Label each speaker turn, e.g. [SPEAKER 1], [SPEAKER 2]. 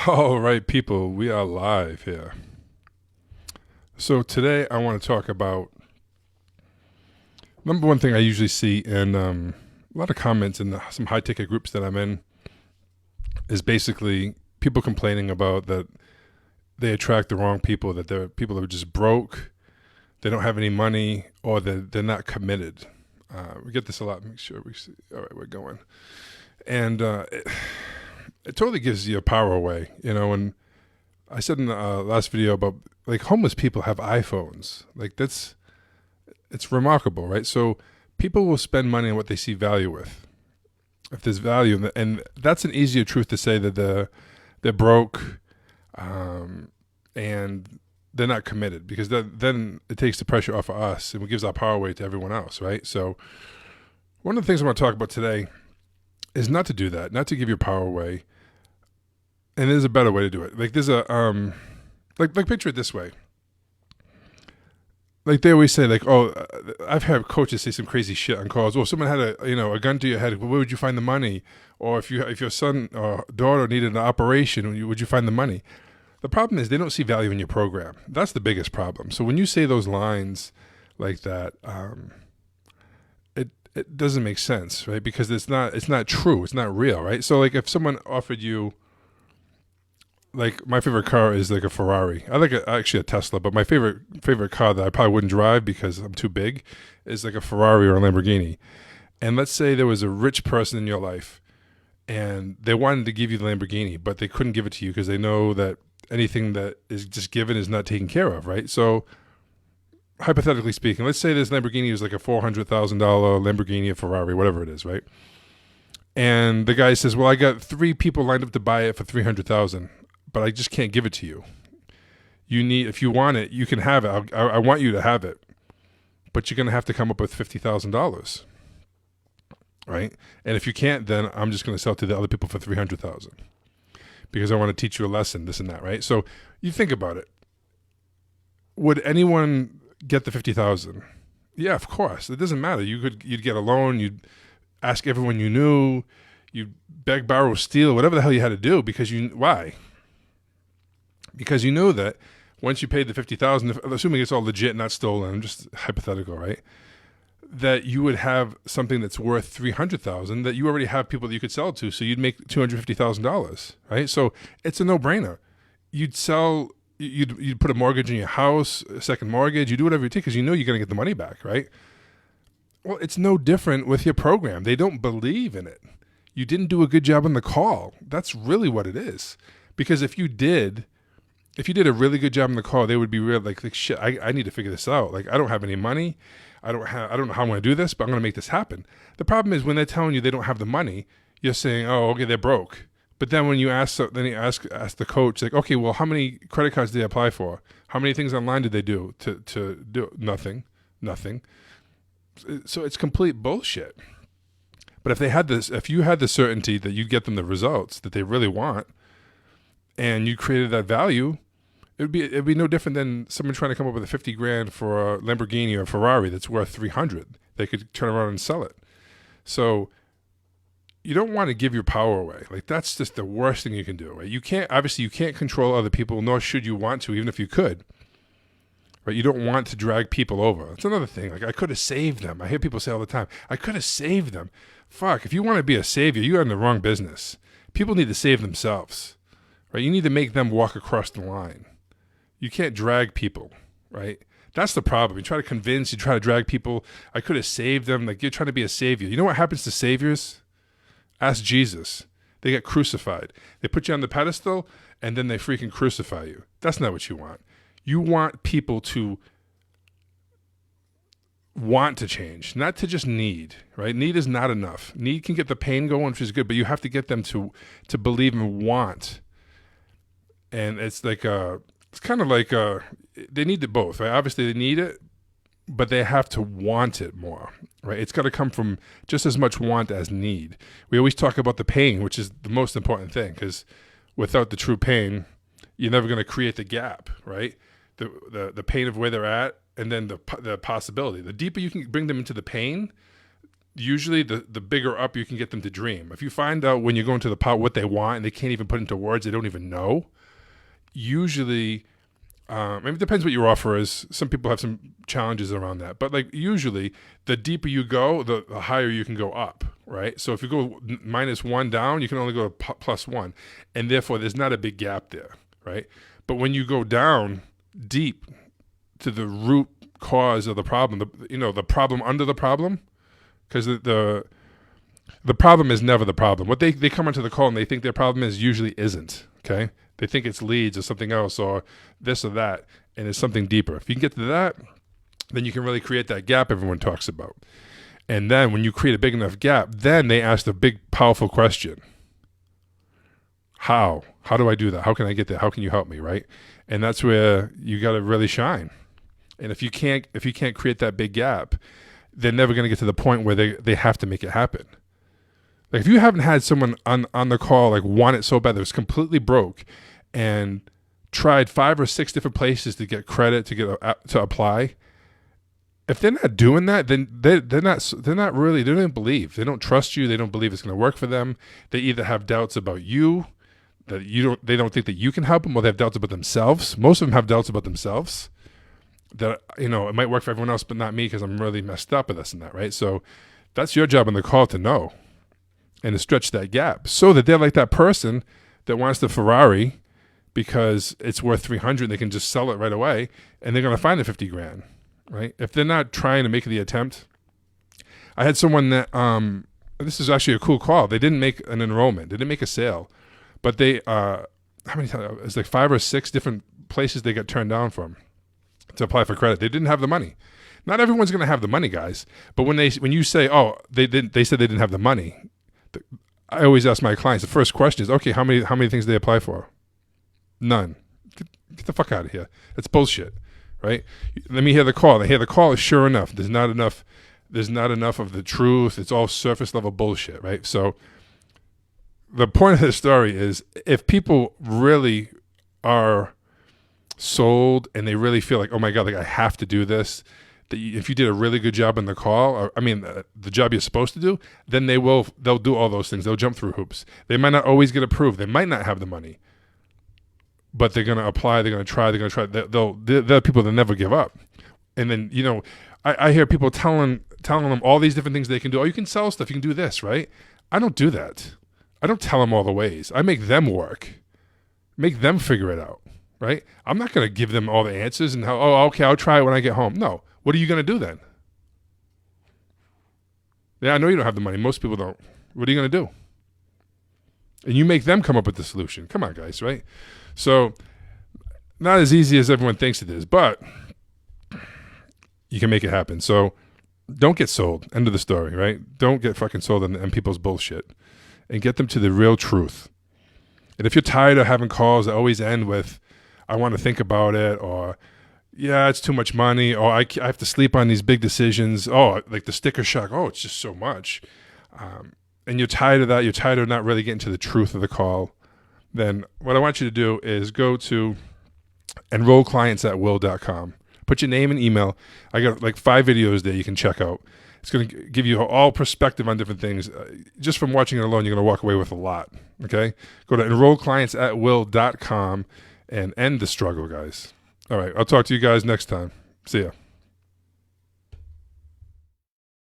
[SPEAKER 1] All right, people, we are live here. So today I want to talk about number one thing I usually see in a lot of comments in some high ticket groups that I'm in is basically people complaining about that they attract the wrong people, that they're people that are just broke, they don't have any money, or they're not committed. We get this a lot. Make sure we see. All right, we're going. And it totally gives you a power away, and I said in the last video about like homeless people have iPhones. Like it's remarkable, right? So people will spend money on what they see value with. If there's value, and that's an easier truth to say that they're broke, and they're not committed because then it takes the pressure off of us and it gives our power away to everyone else, right? So one of the things I want to talk about today is not to do that, not to give your power away. And there's a better way to do it. Like there's a like picture it this way. Like they always say, like, oh, I've had coaches say some crazy shit on calls. Oh, someone had a gun to your head. Well, where would you find the money? Or if your son or daughter needed an operation, would you find the money? The problem is they don't see value in your program. That's the biggest problem. So when you say those lines like that, it doesn't make sense, right? Because it's not true. It's not real, right? So like if someone offered you, like my favorite car is like a Ferrari. I like actually a Tesla, but my favorite car that I probably wouldn't drive because I'm too big is like a Ferrari or a Lamborghini. And let's say there was a rich person in your life and they wanted to give you the Lamborghini, but they couldn't give it to you because they know that anything that is just given is not taken care of, right? So hypothetically speaking, let's say this Lamborghini is like a $400,000 Lamborghini, a Ferrari, whatever it is, right? And the guy says, "Well, I got 3 people lined up to buy it for 300,000, but I just can't give it to you. If you want it, you can have it. I want you to have it, but you're going to have to come up with $50,000, right? And if you can't, then I'm just going to sell it to the other people for 300,000 because I want to teach you a lesson, this and that, right? So you think about it. Would anyone get the 50,000? Yeah, of course. It doesn't matter. You'd get a loan. You'd ask everyone you knew. You'd beg, borrow, steal, whatever the hell you had to do because why? Because you know that once you paid the 50,000, assuming it's all legit, not stolen, just hypothetical, right? That you would have something that's worth 300,000 that you already have people that you could sell it to, so you'd make $250,000, right? So it's a no-brainer. You'd put a mortgage in your house, a second mortgage, you do whatever you take because you know you're going to get the money back, right? Well, it's no different with your program. They don't believe in it. You didn't do a good job on the call. That's really what it is. Because if you did a really good job on the call, they would be real like shit, I need to figure this out. Like I don't have any money. I don't know how I'm going to do this, but I'm going to make this happen. The problem is when they're telling you they don't have the money, you're saying, "Oh, okay, they're broke." But then when you ask the coach, like, "Okay, well, how many credit cards did they apply for? How many things online did they do to do nothing?" So it's complete bullshit. But if you had the certainty that you get them the results that they really want, and you created that value, it'd be no different than someone trying to come up with a 50 grand for a Lamborghini or a Ferrari that's worth 300. They could turn around and sell it. So you don't want to give your power away. Like that's just the worst thing you can do, right? You can't control other people, nor should you want to, even if you could. Right? You don't want to drag people over. It's another thing. Like I could have saved them. I hear people say all the time, "I could have saved them." Fuck, if you want to be a savior, you're in the wrong business. People need to save themselves. Right? You need to make them walk across the line. You can't drag people, right? That's the problem. You try to drag people. I could have saved them. Like you're trying to be a savior. You know what happens to saviors? Ask Jesus. They get crucified. They put you on the pedestal and then they freaking crucify you. That's not what you want. You want people to want to change, not to just need, right? Need is not enough. Need can get the pain going, which is good, but you have to get them to believe and want. And it's kind of like they need it both, right? Obviously they need it, but they have to want it more, right? It's got to come from just as much want as need. We always talk about the pain, which is the most important thing, because without the true pain, you're never going to create the gap, right? The pain of where they're at, and then the possibility. The deeper you can bring them into the pain, usually the bigger up you can get them to dream. If you find out when you go into the pot what they want and they can't even put into words, they don't even know, usually, it depends what your offer is. Some people have some challenges around that, but like usually the deeper you go, the higher you can go up, right? So if you go -1 down, you can only go to +1, and therefore there's not a big gap there, right? But when you go down deep to the root cause of the problem, the problem under the problem, because the problem is never the problem. What they come into the call and they think their problem is usually isn't, okay? They think it's leads or something else or this or that, and it's something deeper. If you can get to that, then you can really create that gap everyone talks about. And then when you create a big enough gap, then they ask the big, powerful question. How? How do I do that? How can I get there? How can you help me, right? And that's where you got to really shine. And if you can't create that big gap, they're never going to get to the point where they have to make it happen. Like if you haven't had someone on the call like want it so bad that was completely broke and tried 5 or 6 different places to get credit to apply, if they're not doing that, then they don't even believe. They don't trust you. They don't believe it's going to work for them. They either have doubts about you, they don't think that you can help them, or they have doubts about themselves. Most of them have doubts about themselves. That it might work for everyone else, but not me because I'm really messed up with this and that, right? So that's your job on the call to know and to stretch that gap so that they're like that person that wants the Ferrari because it's worth 300. They can just sell it right away and they're going to find the 50 grand, right? If they're not trying to make the attempt. I had someone that, this is actually a cool call. They didn't make an enrollment. They didn't make a sale, but they, how many times? It was like 5 or 6 different places they got turned down from to apply for credit. They didn't have the money. Not everyone's going to have the money, guys. But when you say, oh, they said they didn't have the money, I always ask my clients, the first question is, okay, how many things did they apply for? None. Get the fuck out of here. That's bullshit, right? Let me hear the call. They hear the call is sure enough. There's not enough of the truth. It's all surface level bullshit, right? So the point of this story is if people really are sold and they really feel like, oh my God, like I have to do this, if you did a really good job in the call, or the job you're supposed to do, then they'll do all those things. They'll jump through hoops. They might not always get approved. They might not have the money, but they're going to apply. They're going to try. They're people that never give up. And then, I hear people telling them all these different things they can do. Oh, you can sell stuff. You can do this, right? I don't do that. I don't tell them all the ways. I make them work, make them figure it out, right? I'm not going to give them all the answers and okay, I'll try it when I get home. No. What are you going to do then? Yeah, I know you don't have the money. Most people don't. What are you going to do? And you make them come up with the solution. Come on, guys, right? So not as easy as everyone thinks it is, but you can make it happen. So don't get sold. End of the story, right? Don't get fucking sold on people's bullshit and get them to the real truth. And if you're tired of having calls that always end with, I want to think about it, or yeah, it's too much money, or I have to sleep on these big decisions. Oh, like the sticker shock. Oh, it's just so much. And you're tired of that. You're tired of not really getting to the truth of the call. Then what I want you to do is go to enrollclientsatwill.com. Put your name and email. I got like 5 videos there you can check out. It's going to give you all perspective on different things. Just from watching it alone, you're going to walk away with a lot. Okay? Go to enrollclientsatwill.com and end the struggle, guys. All right. I'll talk to you guys next time. See ya.